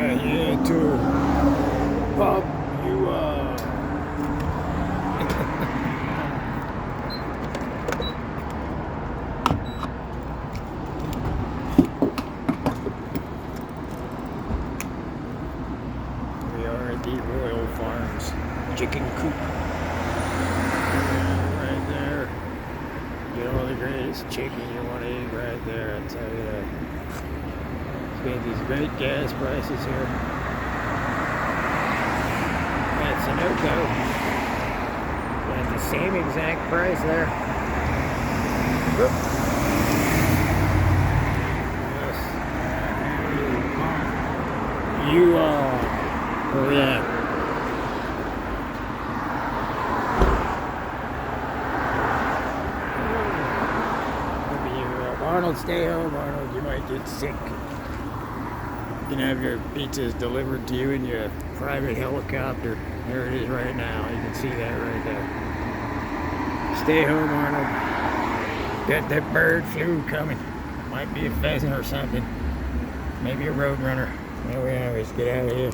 got you into pub. You We are at the Royal Farms chicken coop. Right there. You know, the greatest chicken you want to eat right there, I tell you that. We got these great gas prices here. Got Sunoco. Got the same exact price there. Yes. You hurry up. Arnold, stay home, Arnold. You might get sick. You can have your pizzas delivered to you in your private helicopter. There it is right now. You can see that right there. Stay home, Arnold. Got that bird flu coming. Might be a pheasant or something. Maybe a roadrunner. There we are. Let's get out of here.